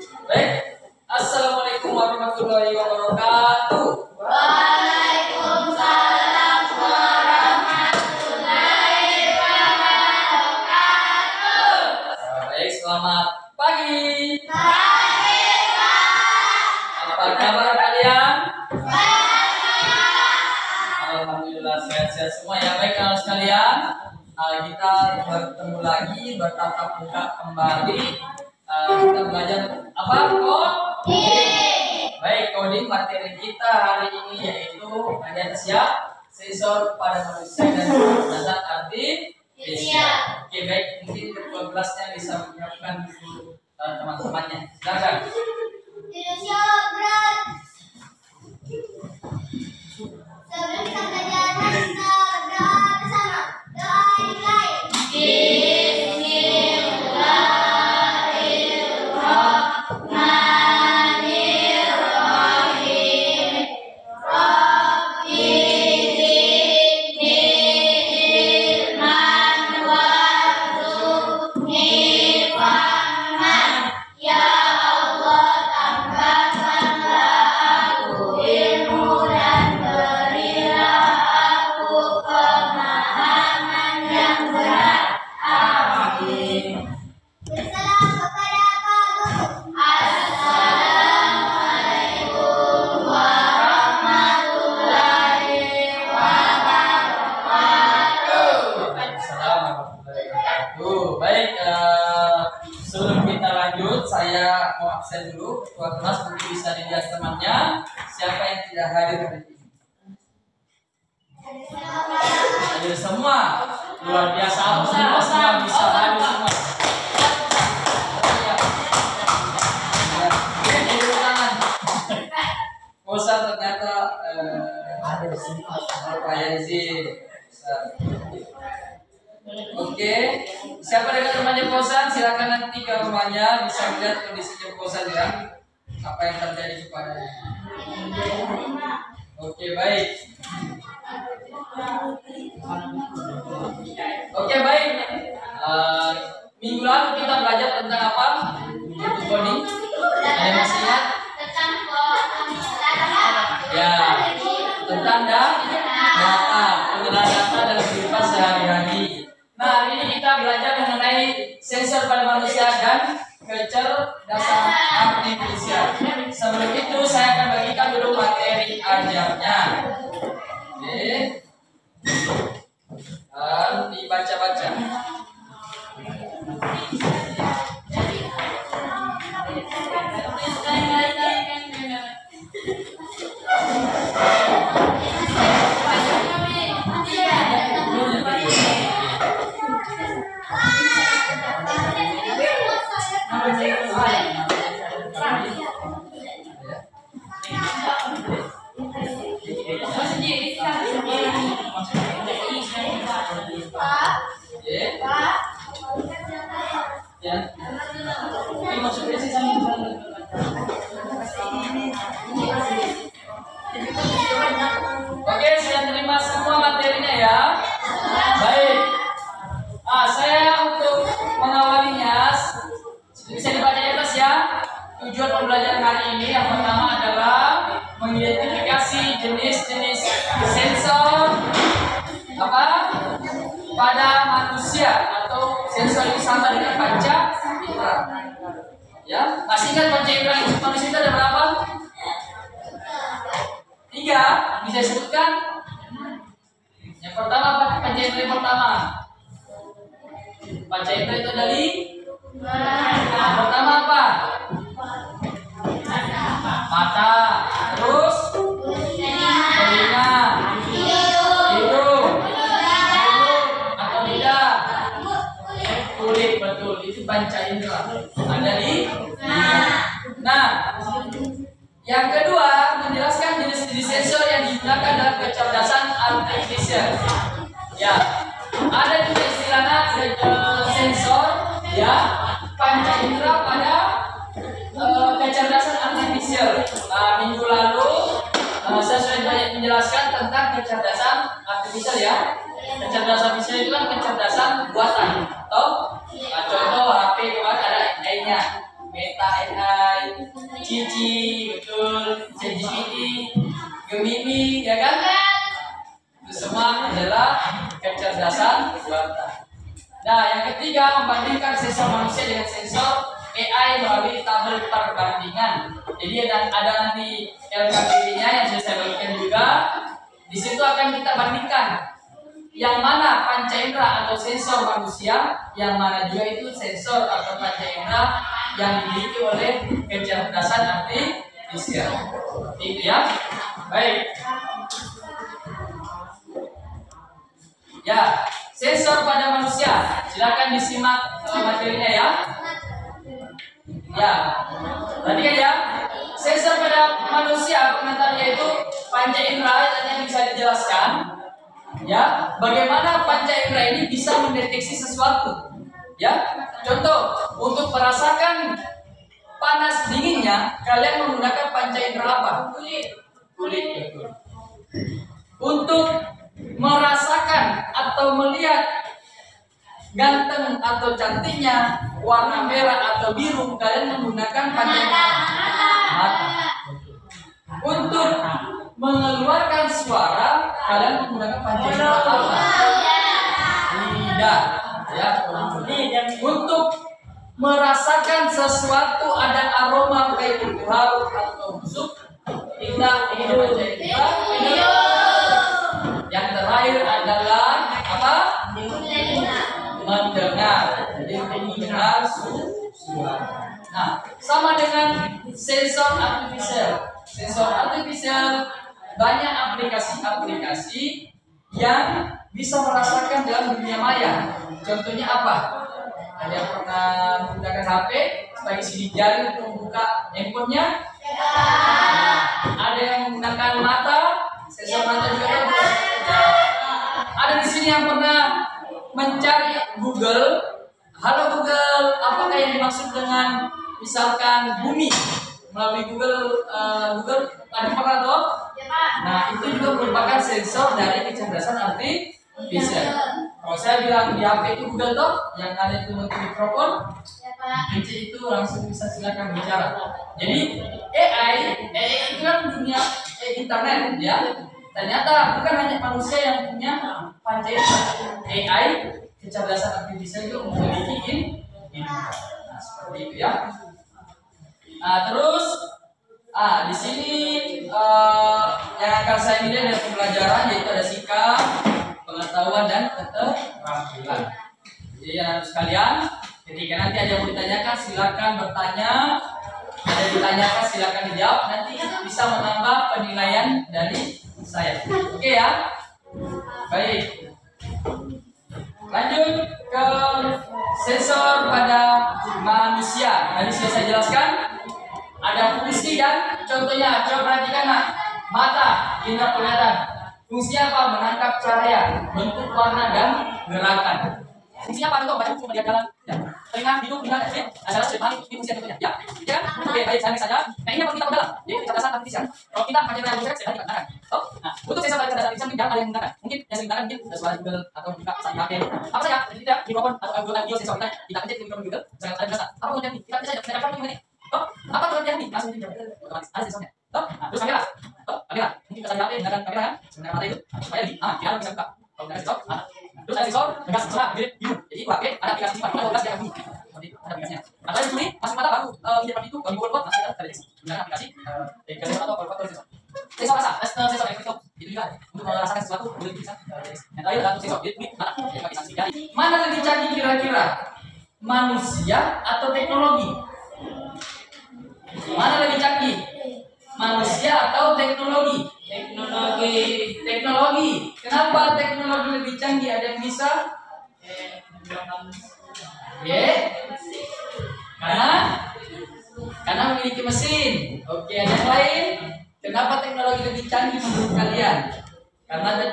Baik. Assalamualaikum warahmatullahi wabarakatuh. Waalaikumsalam warahmatullahi wabarakatuh. Baik, selamat pagi. Pagi, Pak. Apa kabar kalian? Baik. Alhamdulillah sehat-sehat semua ya. Baik kalau sekalian, kita bertemu lagi bertatap muka kembali. Kita belajar apa? Coding. Baik, coding materi kita hari ini yaitu bagian siap sensor pada manusia dan dasar artifisial. Oke, baik, mungkin ketua kelasnya bisa menyiapkan dulu teman-temannya. Silakan. Tidak siap, berat. Sebelum kita belajar, mari kita berdoa bersama. Doa dimulai. Sebelum kita lanjut, saya mau absen dulu. Ketua kelas mungkin bisa dilihat temannya. Siapa yang tidak hadir hari ini? Hadir semua. Luar biasa. Semua bisa hadir semua. Bosan ternyata hadir semua. Pak Yazid. Oke, siapa dengan temannya bosan, silakan nanti ke rumahnya bisa melihat kondisinya bosan ya, apa yang terjadi kepadanya. Oke, baik. Oke, baik. Minggu lalu kita belajar tentang apa? Untuk coding. Ada yang masih ingat? Ya, tentang data, penggunaan data dalam kehidupan sehari-hari. Nah, hari ini kita belajar mengenai sensor pada manusia dan kecerdasan artifisial. Sebelum itu, saya akan bagikan dulu materi ajarnya. Oke. Dan dibaca-baca. Oke, sudah terima semua materinya ya. Baik. Saya untuk mengawalinya bisa dibaca di atas ya. Tujuan pembelajaran hari ini yang pertama adalah mengidentifikasi jenis-jenis sensor pada manusia atau sensor ini sama dengan panca indera. Ya, masih ingat panca indera manusia itu ada berapa? 3, bisa disebutkan? Yang pertama apa? Panca indera yang pertama. Panca indera itu dari yang pertama apa? Mata, terus telinga, hidung, mulut atau lidah, kulit, betul. Itu panca indera. Ada di. Nah, yang kedua menjelaskan jenis-jenis sensor yang digunakan dalam kecerdasan artifisial. Ya, ada juga istilahnya sensor ya panca indera pada kecerdasan artifisial. Nah, minggu lalu saya sudah banyak menjelaskan tentang kecerdasan artifisial ya. Kecerdasan artifisial itu kan kecerdasan buatan. Contoh HP kemarin ada AI-nya, Meta AI, Cici, betul, ChatGPT, Gemini, ya kan? Itu semua adalah kecerdasan buatan. Nah, yang ketiga, membandingkan sensor manusia dengan sensor AI melalui tabel perbandingan. Jadi ada nanti LKPD-nya yang sudah saya bagikan juga. Di situ akan kita bandingkan yang mana panca indera atau sensor manusia, yang mana juga itu sensor atau panca indera yang dimiliki oleh kecerdasan artifisial. Itu ya. Baik. Ya, sensor pada manusia. Silakan disimak materinya ya. Ya, perhatikan ya. Sensor pada manusia komentarnya itu panca indera yang bisa dijelaskan. Ya, bagaimana panca indera ini bisa mendeteksi sesuatu. Ya, contoh untuk merasakan panas dinginnya, kalian menggunakan panca indera apa? Kulit, betul. Untuk merasakan atau melihat ganteng atau cantiknya, warna merah atau biru, kalian menggunakan panca indera mata. Untuk mengeluarkan suara, kalian menggunakan panca indera apa? Lidah. Ya, untuk merasakan sesuatu ada aroma baik itu harum atau busuk, kita menggunakan panca indera. Yang terakhir adalah apa? Mendengar. Jadi mendengar suara. Nah, sama dengan sensor artifisial. Sensor artifisial banyak aplikasi-aplikasi yang bisa merasakan dalam dunia maya. Contohnya apa? Ada yang pernah menggunakan HP sebagai sidik jari untuk membuka handphonenya? Ada yang menggunakan mata, sensor mata juga ada. Ada di sini yang pernah mencari Google. Halo Google, apakah yang dimaksud dengan misalkan bumi? Melalui Google, ada pernah toh? Nah, itu juga merupakan sensor dari kecerdasan artifisial. Kalau saya bilang di HP itu Google toh, yang ada itu mikrofon, PC itu langsung bisa silakan bicara. Jadi AI itu kan dunia internet ya. Ternyata bukan hanya manusia yang punya panca indera. AI kecerdasan artifisial itu memiliki ini. Nah, seperti itu ya. Nah, terus di sini yang akan saya nilai dari pembelajaran yaitu ada sikap, pengetahuan dan keterampilan. Jadi anak sekalian, ketika nanti ada yang mau ditanyakan silakan bertanya. Ada yang ditanyakan silakan dijawab. Nanti bisa menambah penilaian dari saya. Oke ya. Baik. Lanjut ke sensor pada manusia. Tadi sudah saya jelaskan. Ada fungsi dan contohnya. Coba perhatikan nak. Mata, indera penglihatan. Fungsinya apa? Menangkap cahaya, bentuk warna dan gerakan. Fungsinya apa? Untuk baca buku, melihat jalan. Ya. Telinga, hidung, lihat, adalah sudah ini fungsi contohnya. Ya. Ya. Oke, baik, saya saja. Nah, ini apa kita mendalam? Jadi kecerdasan artifisial. Kalau kita pakai yang saya tidak digunakan. Oh, nah, untuk sensor kecerdasan artifisial mungkin jarang ada yang menggunakan. Mungkin yang sering digunakan mungkin suara Google atau buka saat HP. Apa saja? Jadi kita mikrofon atau audio sensor kita pencet ke mikrofon Google, saya ada jelasan. Apa yang terjadi? Kita bisa mendengarkan ini. Oh, apa yang terjadi? Langsung dijawab. Otomatis ada sensornya. Oh, nah, terus kamera. Oh, kamera. Mungkin kita HP menggunakan kamera kan? Sebenarnya mata itu supaya lebih kita bisa buka. Kalau menggunakan sensor, terus ada sensor tegas suara biru. Jadi HP ada aplikasi sifat kalau tegas dia akan bunyi. Seperti itu ada aplikasinya. Atau yang dicuri masuk mata baru menjadi itu baru Google masih ada terdeteksi. Menggunakan aplikasi sensor atau faktor sensor. Sensor rasa, sensor efektif itu juga ada. Untuk merasakan sesuatu boleh bisa terdeteksi. Yang terakhir adalah sensor kulit mata yang pakai sanksi jari. Mana lebih canggih kira-kira? Manusia atau teknologi? Mana lebih canggih? Manusia atau teknologi? Teknologi. Kenapa teknologi lebih canggih? Ada yang bisa? Karena memiliki mesin. Oke, ada yang lain? Kenapa teknologi lebih canggih menurut kalian? Karena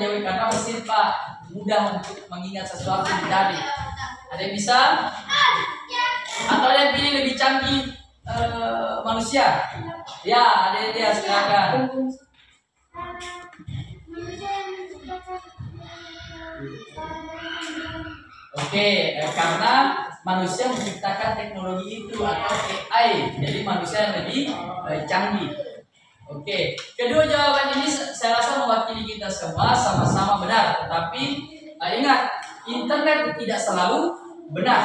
mesin Pak mudah untuk mengingat sesuatu dari. Ada yang bisa? Atau yang pilih lebih canggih manusia? Ya, ada dia silakan. Oke, karena manusia menciptakan teknologi itu atau AI, jadi manusia yang lebih lebih canggih. Oke, kedua jawaban ini saya rasa mewakili kita semua sama-sama benar. Tetapi ingat, internet tidak selalu benar.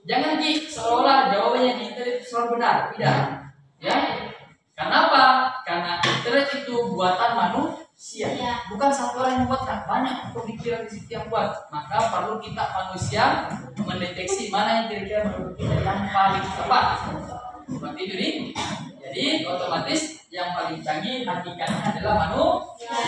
Jangan seolah jawabannya di internet selalu benar, tidak. Ya, kenapa? Karena internet itu buatan manusia, bukan satu orang yang buatkan, banyak pemikiran di situ yang buat. Maka perlu kita manusia mendeteksi mana yang kira-kira menurut kita yang paling tepat. Seperti itu nih. Jadi otomatis yang paling canggih hakikatnya adalah manusia.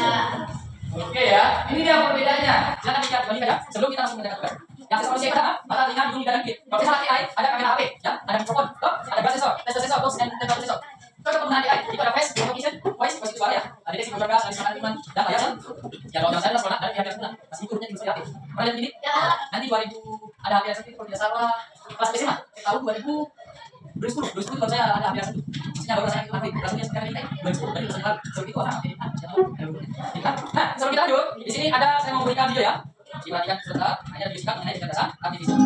Oke ya, ini dia perbedaannya. Jangan dikatakan sebelum kita langsung mendekat. Yang sensor manusia pertama, mata telinga, hidung, dan kulit. Kalau sensor AI, ada kamera HP, ya, ada mikrofon, ada gas sensor, tester sensor, box, dan temperatur sensor. Kalau penggunaan AI, itu ada face, recognition, voice suara ya, ada deteksi bocor gas, analisis makanan, dan layar. Ya kalau jangan salah, ada pihak yang sebelah, masih turunnya juga seperti HP. Pernah lihat ini? Nanti 2000 ada HP yang seperti itu kalau tidak salah. Pas SMA, tahun 2010 kalau saya ada HP yang maksudnya baru saya itu langsungnya sekarang ini 2010 dari sekarang seperti itu apa? Nah, sebelum kita lanjut, di sini ada saya mau berikan video ya. Diperhatikan sebentar, hanya video singkat mengenai kecerdasan artifisial.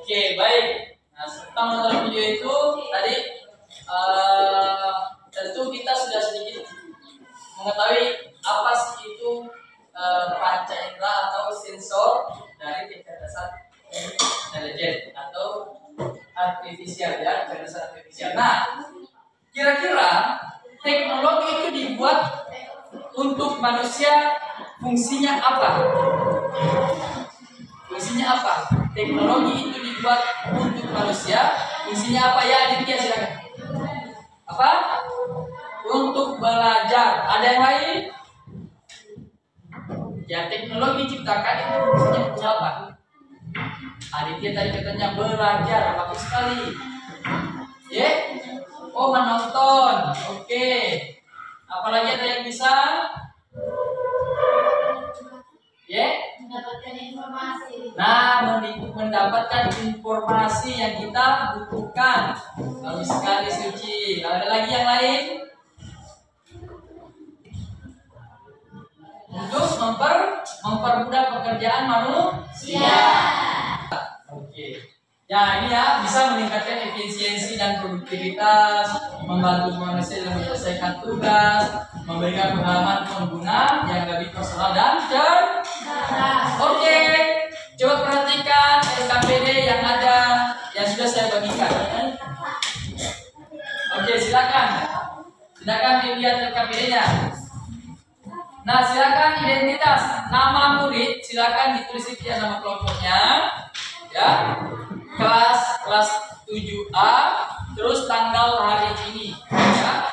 Oke, baik. Nah, setelah menonton video itu tadi tentu kita sudah sedikit mengetahui apa sih itu panca indera atau sensor dari kecerdasan intelijen atau artifisial ya, kecerdasan artifisial. Nah, kira-kira teknologi itu dibuat untuk manusia, fungsinya apa? Fungsinya apa? Teknologi itu dibuat untuk manusia. Fungsinya apa ya? Aditya silakan. Apa? Untuk belajar. Ada yang lain? Ya, teknologi diciptakan itu fungsinya punya apa? Aditya tadi katanya belajar. Bagus sekali. Ya? Oh, menonton. Oke. Apalagi ada yang bisa? Ya? Mendapatkan informasi. Nah, mendapatkan informasi yang kita butuhkan. Bagus sekali Suci. Ada lagi yang lain? Untuk mempermudah pekerjaan manusia. Oke. Ya, ini ya bisa meningkatkan efisiensi dan produktivitas, membantu manusia dalam menyelesaikan tugas, memberikan pengalaman pengguna yang lebih personal dan cerdas. Oke, coba perhatikan LKPD yang ada yang sudah saya bagikan. Oke, silakan dilihat LKPD-nya. Nah, silakan identitas, nama murid, silakan ditulis di nama kelompoknya, ya. Kelas 7A, terus tanggal hari ini, ya.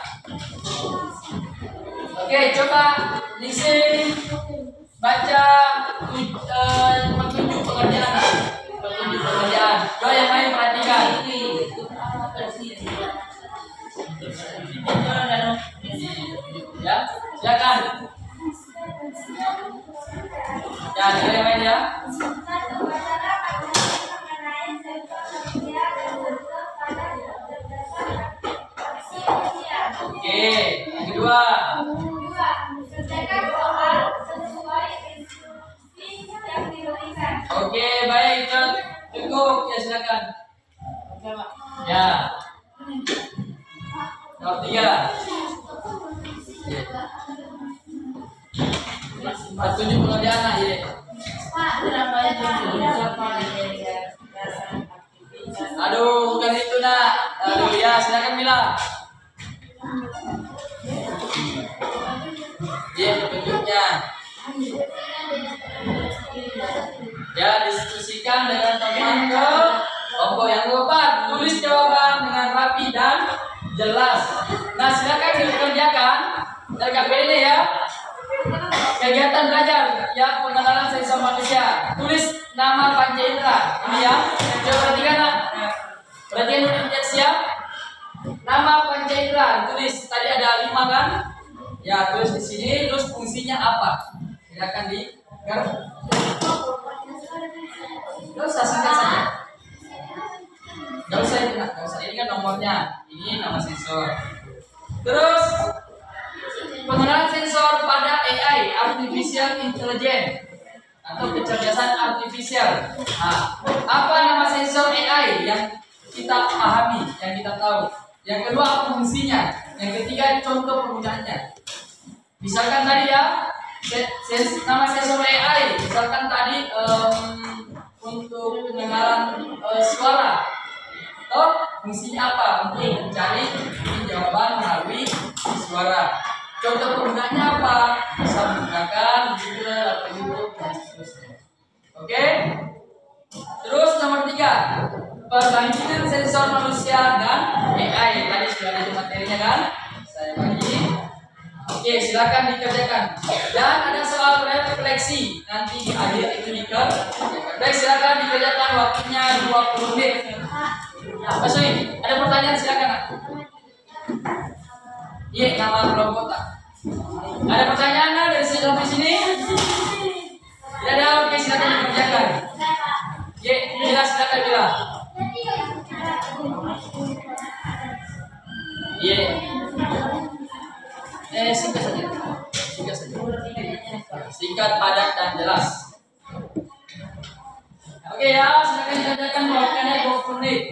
Oke, coba listening, baca petunjuk pekerjaan. Coba yang lain perhatikan. Ya, silakan. Ya, ada yang lain ya. Oke, yang kedua. Oke, baik, cukup ya, silakan. Ya. Nomor 3. Petunjuk pengerjaan ya. Aduh, bukan itu nak. Aduh ya, silakan Mila. Iya, petunjuknya. Ya, diskusikan dengan teman ke kelompok yang keempat. Tulis jawaban dengan rapi dan jelas. Nah, silakan dikerjakan. LKPD ya. Kegiatan belajar ya, pengenalan sensor manusia. Tulis nama Panjendra. Ini ya. Coba perhatikan nak. Perhatian dulu siap. Nama Panjendra tulis tadi ada 5 kan? Ya, tulis di sini. Terus fungsinya apa? Silakan digarap. Gak usah singkat saja. Gak usah ini, gak usah. Ini kan nomornya. Ini nama sensor. Terus penggunaan sensor pada AI, artificial intelligence atau kecerdasan artifisial. Nah, apa nama sensor AI yang kita pahami, yang kita tahu? Yang kedua, apa fungsinya? Yang ketiga, contoh penggunaannya. Misalkan tadi ya, nama sensor AI, misalkan tadi untuk pendengaran suara. Atau fungsinya apa? Untuk mencari jawaban melalui suara. Contoh penggunaannya apa? Bisa menggunakan Google atau YouTube dan seterusnya. Oke? Terus nomor 3, perbandingan sensor manusia dan AI. Tadi sudah ada di materinya kan? Saya bagi. Oke, silakan dikerjakan. Dan ada soal refleksi nanti di akhir itu dikerjakan. Baik, silakan dikerjakan, waktunya 20 menit. Pak Sui, ada pertanyaan silakan. Iya, nama kelompok tak. Ada pertanyaan dari sini sampai sini? Tidak ada, oke silakan dikerjakan. Iya, bila silakan bila. Iya. Singkat saja. Singkat saja. Singkat, padat dan jelas. Oke ya, silakan dikerjakan, waktunya 20 menit.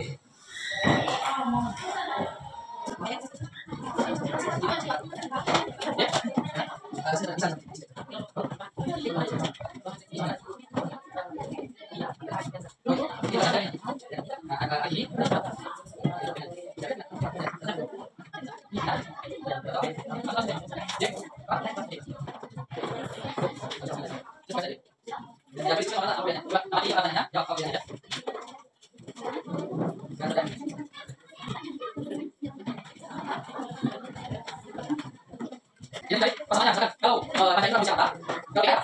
Jadi pasangannya misalkan kalau pasangan itu bisa kata, kalau ya,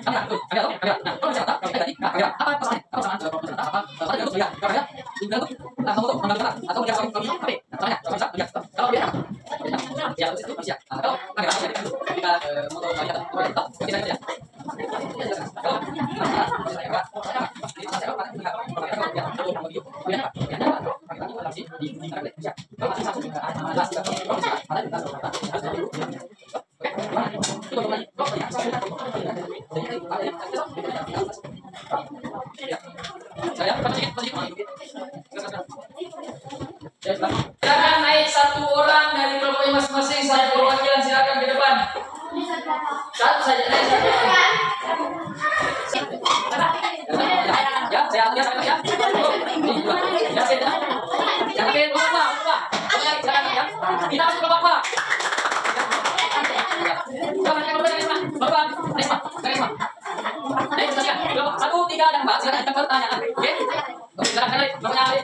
kamera, tuh, kamera, kamera. Nah, kalau bisa kata, kalau tadi, nah, kamera, apa pasangannya? Apa pasangan? Kalau pasangan apa? Kalau dia lihat, kalau dia, tinggal tuh, kamu tuh mengambil kata, atau dia kalau HP, nah, pasangannya, kalau bisa lihat, kalau dia, ya, terus itu manusia. Nah, kalau kamera, kita foto lihat, kita bisa lihat. Kalau silakan naik 1 orang dari kelompoknya masing-masing, 1 perwakilan, silakan ke depan. 1 saja, naik 1 orang. Ya, saya lihat ya. Ya, jangan main lupa. Silakan ya. Kita masuk ke Bapak. Bapak, Risma. Naik saja. 1, 3 dan 4, silakan pertanyaan. Oke? Silakan naik, Bapaknya Ali.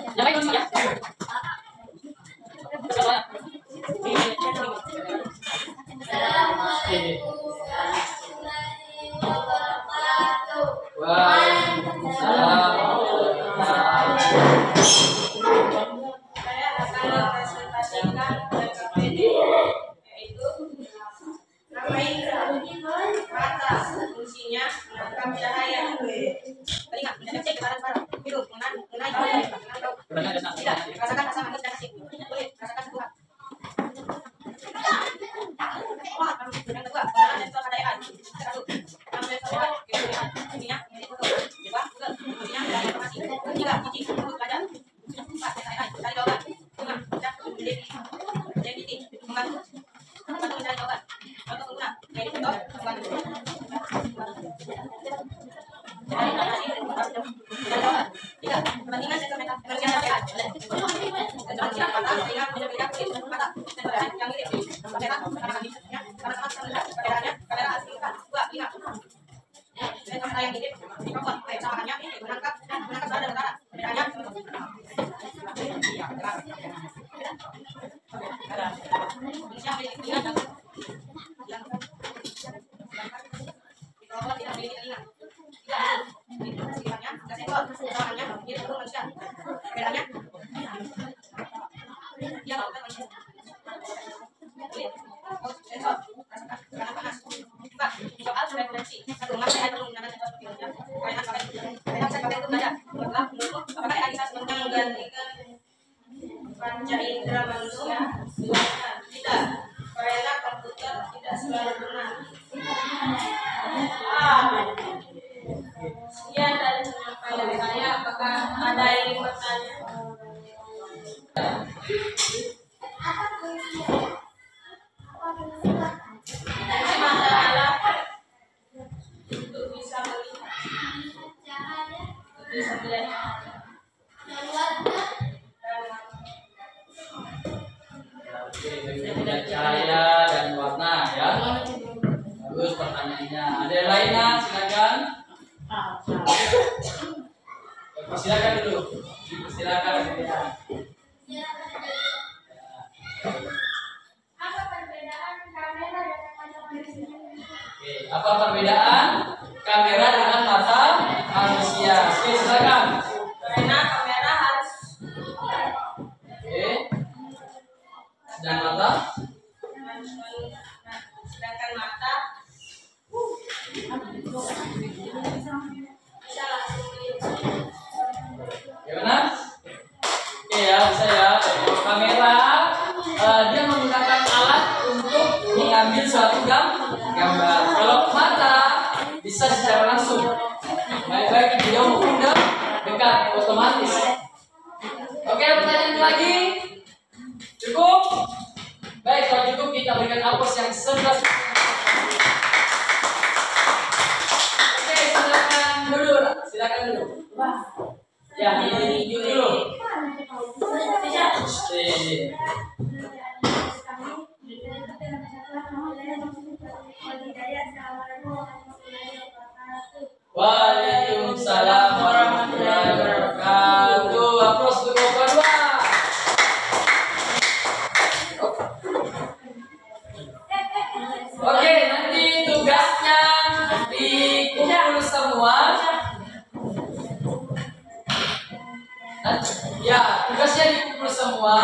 Yang lain dulu ya. Fungsinya menangkap cahaya. Telinga, cek barang-barang. Hidup, tidak, rasakan rasa manis dan asik. Boleh, rasakan sentuhan. Yang kedua, penggunaan sensor keadaan. 1. Sensor fungsinya menjadi foto. 2. Fungsinya menjadi informasi. 3. Cici, untuk belajar. 4. AI, cari jawaban. 5. Identity, membantu mencari jawaban. Contoh pengguna, jadi contoh membantu. Perbandingan sensor manusia dan AI. Sensor manusia mata sehingga menyebabkan kulit mata. Sensor AI yang mirip. Kamera karena kondisinya karena sama rendah. Perbedaannya kamera asli bukan. 2. Lihat. Sensor AI yang mirip mikrofon. Kesamaannya menangkap suara dan utara. Perbedaannya Dia melakukan sensor karena panas. Soal referensi satu rumah saya perlu menggunakan sensor seperti ini. Kalian saya pakai untuk belajar. Setelah menurut apakah AI bisa sepenuhnya menggantikan panca indera manusia? Silakan. Tidak. Karena komputer tidak selalu benar. Sekian dari penyampaian saya. Apakah ada yang ingin bertanya? Nanti mata alat untuk bisa melihat, bisa melihat. Punya cahaya dan warna ya. Bagus pertanyaannya. Ada yang lainnya? Silakan. Silakan dulu. Silakan. Apa perbedaan kamera dengan mata manusia? Oke, apa perbedaan kamera dengan mata manusia? Oke, silakan. Karena kamera harus Oke. Dan mata? sedangkan mata bisa langsung melihat. Gimana? Oke ya, bisa ya. Kalau kamera dia menggunakan alat untuk mengambil suatu gambar. Kalau mata bisa secara langsung, baik video maupun dekat, otomatis. Oke, pertanyaan lagi? Cukup? Baik, kalau cukup kita berikan aplaus yang sebesar. Oke, silakan dulu. Ya, ini dulu. Waalaikumsalam warahmatullahi wabarakatuh. Aplaus untuk kedua. Oke, nanti tugasnya dikumpul semua. Ya, tugasnya dikumpul semua.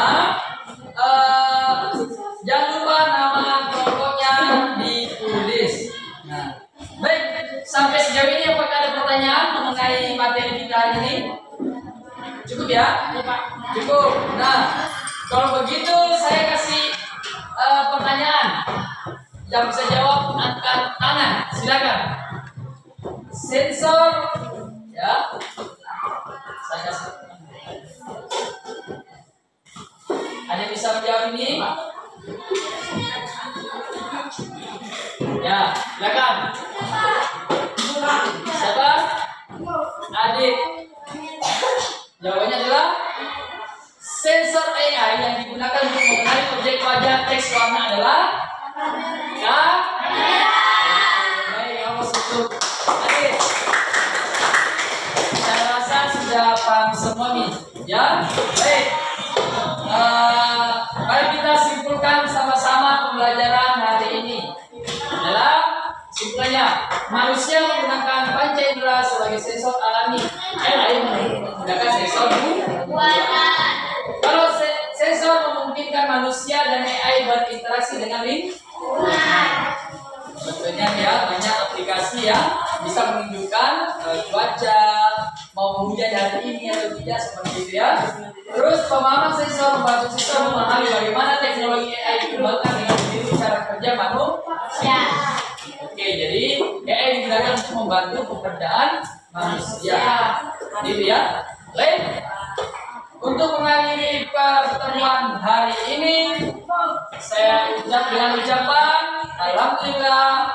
Jangan lupa nama kelompoknya ditulis. Nah, baik, sampai sejauh ini apakah ada pertanyaan mengenai materi kita hari ini? Cukup ya? Cukup. Nah, kalau begitu saya kasih pertanyaan. Yang bisa jawab angkat tangan, silakan. Sensor, ya. Saya kasih. Ada bisa menjawab ini? Ya, silakan. Siapa? Adik. Jawabannya adalah sensor AI yang digunakan untuk mengenali objek wajah teks warna adalah kamera. Baik, awas untuk Adik. Saya rasa sudah paham semua nih, ya. Baik. Mari kita simpulkan sama-sama pembelajaran hari ini. Adalah simpulannya, manusia menggunakan panca indera sebagai sensor alami. AI menggunakan sensor buatan. Kalau sensor memungkinkan manusia dan AI berinteraksi dengan lingkungan. Tentunya ya banyak aplikasi yang bisa menunjukkan cuaca, mau hujan hari ini atau tidak, seperti itu ya. Terus pemahaman sensor membantu siswa memahami bagaimana teknologi AI dikembangkan dengan meniru cara kerja manusia. Oke, jadi AI digunakan untuk membantu pekerjaan manusia. Gitu ya. Baik. Untuk mengakhiri pertemuan hari ini, saya ucap dengan ucapan Alhamdulillah.